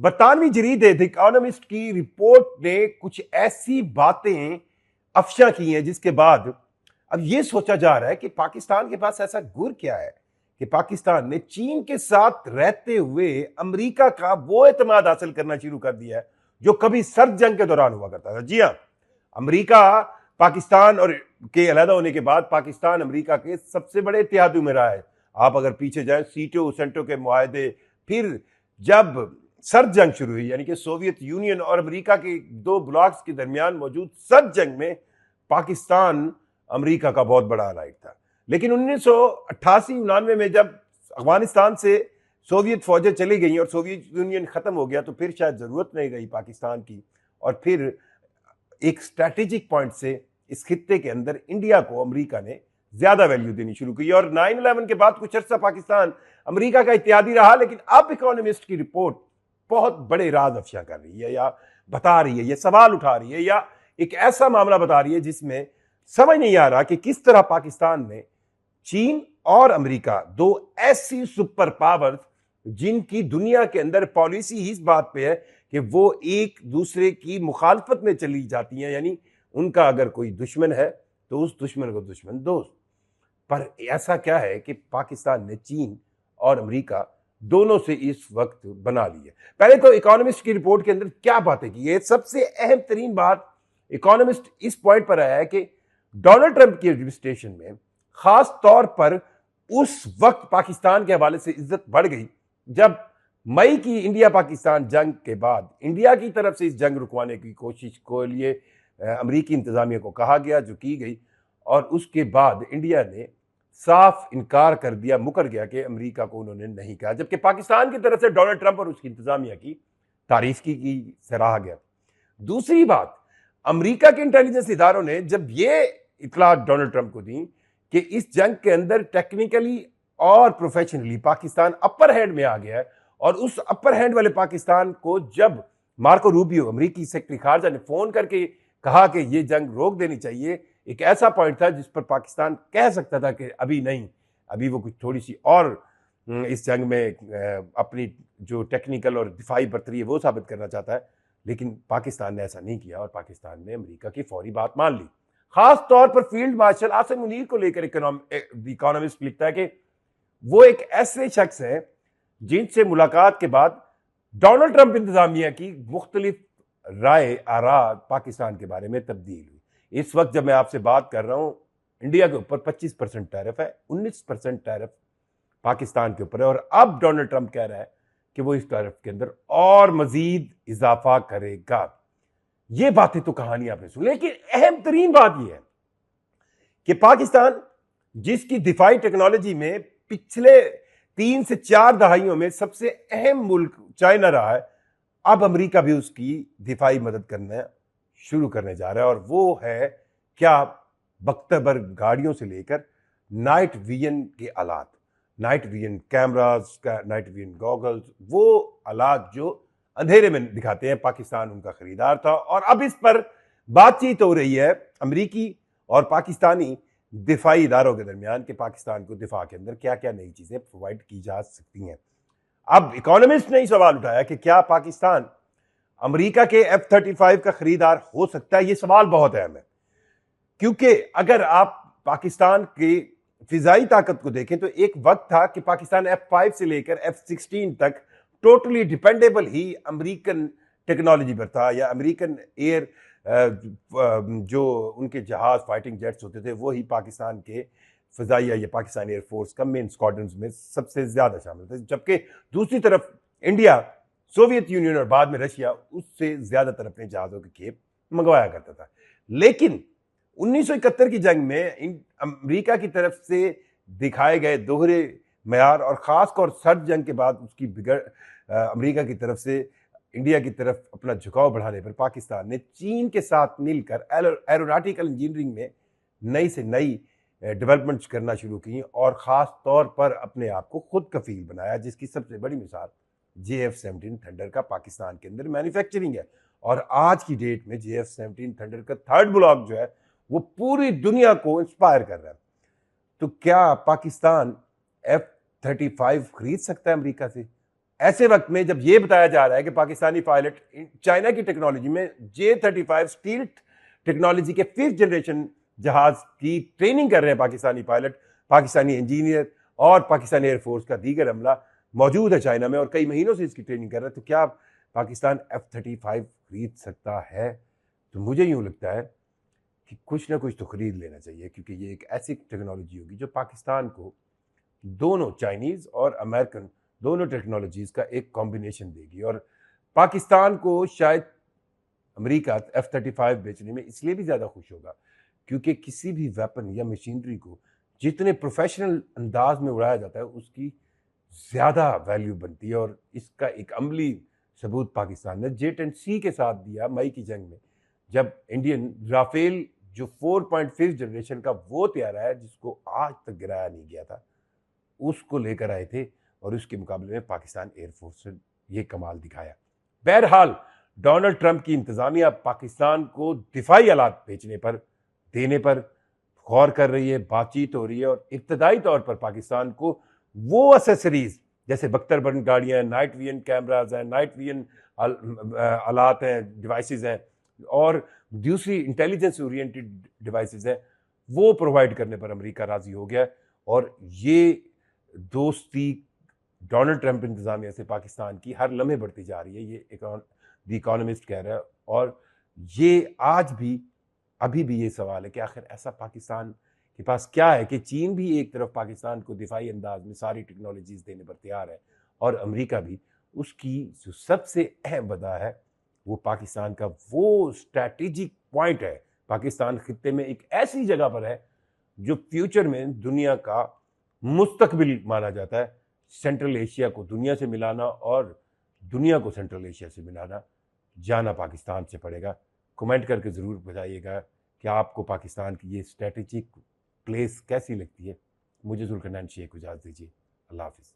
92वीं जरीद the economist की report ने कुछ ऐसी बातें अफशा की हैं जिसके बाद अब यह सोचा जा रहा है कि पाकिस्तान के पास ऐसा गुर क्या है कि पाकिस्तान ने चीन के साथ रहते हुए अमेरिका का वो एतमाद हासिल करना शुरू कर दिया है जो कभी सर्द जंग के दौरान हुआ करता था। जी हां, अमेरिका पाकिस्तान और के अलहदा होने के बाद पाकिस्तान अमेरिका के सबसे बड़े इत्तेहादी में रहा है। आप अगर पीछे जाएं, सीटो सेंटो के मुआहदे, फिर जब सर्द जंग शुरू हुई यानी कि सोवियत यूनियन और अमेरिका के दो ब्लॉक्स के दरमियान मौजूद सर्द जंग में पाकिस्तान अमेरिका का बहुत बड़ा अलाइड था। लेकिन 1988-99 में जब अफगानिस्तान से सोवियत फौजें चली गई और सोवियत यूनियन खत्म हो गया तो फिर शायद जरूरत नहीं रही पाकिस्तान की, और फिर एक स्ट्रैटेजिक पॉइंट से इस खित्ते के अंदर इंडिया को अमेरिका ने ज्यादा वैल्यू देनी शुरू की और 9/11 के बाद कुछ अर्सा पाकिस्तान अमेरिका का इत्तेहादी रहा। लेकिन अब इकोनॉमिस्ट की रिपोर्ट बहुत बड़े राज अफशा कर रही है या बता रही है, ये सवाल उठा रही है या एक ऐसा मामला बता रही है जिसमें समझ नहीं आ रहा कि किस तरह पाकिस्तान ने चीन और अमेरिका, दो ऐसी सुपर पावर्स जिनकी दुनिया के अंदर पॉलिसी ही इस बात पे है कि वो एक दूसरे की मुखालफत में चली जाती हैं, यानी उनका अगर कोई दुश्मन है तो उस दुश्मन को दुश्मन दोस्त। पर ऐसा क्या है कि पाकिस्तान ने चीन और अमेरिका दोनों से इस वक्त बना ली है। पहले तो इकोनॉमिस्ट की रिपोर्ट के अंदर क्या बातें की है, सबसे अहम तरीन बात इकोनॉमिस्ट इस पॉइंट पर आया है कि डोनाल्ड ट्रंप की एडमिनिस्ट्रेशन में खास तौर पर उस वक्त पाकिस्तान के हवाले से इज्जत बढ़ गई जब मई की इंडिया पाकिस्तान जंग के बाद इंडिया की तरफ से इस जंग रुकवाने की कोशिश को लिए अमेरिकी इंतजामिया को कहा गया, जो की गई, और उसके बाद इंडिया ने साफ इनकार कर दिया, मुकर गया कि अमेरिका को उन्होंने नहीं कहा, जबकि पाकिस्तान की तरफ से डोनाल्ड ट्रंप और उसकी इंतजामिया की तारीफ की सराहा गया। दूसरी बात, अमेरिका के इंटेलिजेंस इदारों ने जब ये इतला डोनाल्ड ट्रंप को दी कि इस जंग के अंदर टेक्निकली और प्रोफेशनली पाकिस्तान अपर हैंड में आ गया है, और उस अपर हैंड वाले पाकिस्तान को जब मार्को रूबियो अमेरिकी सेक्रेटरी खारजा ने फोन करके कहा कि ये जंग रोक देनी चाहिए, एक ऐसा पॉइंट था जिस पर पाकिस्तान कह सकता था कि अभी नहीं, अभी वो कुछ थोड़ी सी और इस जंग में अपनी जो टेक्निकल और दिफाई बर्तरी है वो साबित करना चाहता है। लेकिन पाकिस्तान ने ऐसा नहीं किया और पाकिस्तान ने अमेरिका की फौरी बात मान ली। खास तौर पर फील्ड मार्शल आसिम मुनीर को लेकर इकोनॉमिस्ट लिखता है कि वो एक ऐसे शख्स है जिनसे मुलाकात के बाद डोनाल्ड ट्रंप इंतजामिया की मुख्तलिफ राय आरा पाकिस्तान के बारे में तब्दील हुई। इस वक्त जब मैं आपसे बात कर रहा हूं, इंडिया के ऊपर 25% टैरिफ है, 19% टैरिफ पाकिस्तान के ऊपर है, और अब डोनाल्ड ट्रंप कह रहा है कि वो इस टैरिफ के अंदर और मजीद इजाफा करेगा। ये बातें तो कहानी आपने सुनी, लेकिन अहम तरीन बात यह है कि पाकिस्तान जिसकी दिफाई टेक्नोलॉजी में पिछले 3 से 4 दहाइयों में सबसे अहम मुल्क चाइना रहा है, अब अमेरिका भी उसकी दिफाई मदद करना शुरू करने जा रहा है। और वो है क्या, बख्तबर गाड़ियों से लेकर नाइट विजन के आलात, night vision cameras, night vision goggles, वो आलात जो अंधेरे में दिखाते हैं। पाकिस्तान उनका खरीदार था और अब इस पर बातचीत हो रही है अमेरिकी और पाकिस्तानी दिफाई इदारों के दरमियान कि पाकिस्तान को दिफा के अंदर क्या क्या नई चीजें प्रोवाइड की जा सकती हैं। अब इकोनॉमिस्ट ने सवाल उठाया कि क्या पाकिस्तान अमेरिका के F-35 का खरीदार हो सकता है। यह सवाल बहुत अहम है, क्योंकि अगर आप पाकिस्तान की फिजाई ताकत को देखें तो एक वक्त था कि पाकिस्तान F-5 से लेकर F-16 तक टोटली डिपेंडेबल ही अमेरिकन टेक्नोलॉजी पर था, या अमेरिकन एयर जो उनके जहाज फाइटिंग जेट्स होते थे वो ही पाकिस्तान के फजाइया या पाकिस्तान एयरफोर्स का मेन स्क्वाड्रंस में सबसे ज्यादा शामिल थे। जबकि दूसरी तरफ इंडिया, सोवियत यूनियन और बाद में रशिया उससे ज्यादातर अपने जहाजों के खेप मंगवाया करता था। लेकिन 1971 की जंग में अमेरिका की तरफ से दिखाए गए दोहरे मैार और खासकर सर्द जंग के बाद उसकी अमेरिका की तरफ से इंडिया की तरफ अपना झुकाव बढ़ाने पर पाकिस्तान ने चीन के साथ मिलकर एरोनॉटिकल इंजीनियरिंग में नई से नई डेवलपमेंट्स करना शुरू की और ख़ास तौर पर अपने आप को खुद कफील बनाया, जिसकी सबसे बड़ी मिसाल JF-17 थंडर का पाकिस्तान के अंदर मैन्युफैक्चरिंग है। और आज की डेट में JF-17 थंडर का 3rd ब्लॉक जो है वो पूरी दुनिया को इंस्पायर कर रहा है। तो क्या पाकिस्तान F-35 खरीद सकता है अमेरिका से? ऐसे वक्त में जब ये बताया जा रहा है कि पाकिस्तानी पायलट चाइना की टेक्नोलॉजी में J-35 स्टील टेक्नोलॉजी के 5th जनरेशन जहाज की ट्रेनिंग कर रहे हैं पाकिस्तानी पायलट, पाकिस्तानी इंजीनियर और पाकिस्तानी एयरफोर्स का दीगर अमला मौजूद है चाइना में और कई महीनों से इसकी ट्रेनिंग कर रहा है, तो क्या पाकिस्तान F-35 खरीद सकता है? तो मुझे यूं लगता है कि कुछ ना कुछ तो खरीद लेना चाहिए, क्योंकि ये एक ऐसी टेक्नोलॉजी होगी जो पाकिस्तान को दोनों चाइनीज और अमेरिकन दोनों टेक्नोलॉजीज का एक कॉम्बिनेशन देगी। और पाकिस्तान को शायद अमेरिका F-35 बेचने में इसलिए भी ज़्यादा खुश होगा क्योंकि किसी भी वेपन या मशीनरी को जितने प्रोफेशनल अंदाज में उड़ाया जाता है उसकी ज़्यादा वैल्यू बनती है। और इसका एक अमली सबूत पाकिस्तान ने J-10C के साथ दिया मई की जंग में, जब इंडियन राफेल जो 4.5 जनरेशन का वो तैयार है जिसको आज तक गिराया नहीं गया था, उसको लेकर आए थे और उसके मुकाबले में पाकिस्तान एयरफोर्स ने ये कमाल दिखाया। बहरहाल डोनाल्ड ट्रंप की इंतजामिया पाकिस्तान को दिफाई आलात बेचने पर देने पर गौर कर रही है, बातचीत हो रही है और इब्तदाई तौर पर पाकिस्तान को वो एसेसरीज जैसे बख्तरबंद गाड़ियां, नाइट विजन कैमराज हैं, नाइट विजन आलात हैं, डिवाइसेस हैं और दूसरी इंटेलिजेंस ओरिएंटेड डिवाइसेस हैं, वो प्रोवाइड करने पर अमेरिका राजी हो गया। और ये दोस्ती डोनाल्ड ट्रंप इंतजामिया से पाकिस्तान की हर लम्हे बढ़ती जा रही है, ये द इकोनॉमिस्ट कह रहा है। और ये आज भी अभी भी ये सवाल है कि आखिर ऐसा पाकिस्तान के पास क्या है कि चीन भी एक तरफ पाकिस्तान को दिफाई अंदाज में सारी टेक्नोलॉजीज देने पर तैयार है और अमेरिका भी। उसकी जो सबसे अहम वजह है वो पाकिस्तान का वो स्ट्रैटेजिक पॉइंट है। पाकिस्तान खित्ते में एक ऐसी जगह पर है जो फ्यूचर में दुनिया का मुस्तकबिल माना जाता है। सेंट्रल एशिया को दुनिया से मिलाना और दुनिया को सेंट्रल एशिया से मिलाना, जाना पाकिस्तान से पड़ेगा। कमेंट करके ज़रूर बताइएगा कि आपको पाकिस्तान की ये स्ट्रैटेजिक प्लेस कैसी लगती है। मुझे जुल्करनैन शेख को इजाज़त दीजिए। अल्लाह हाफिज़।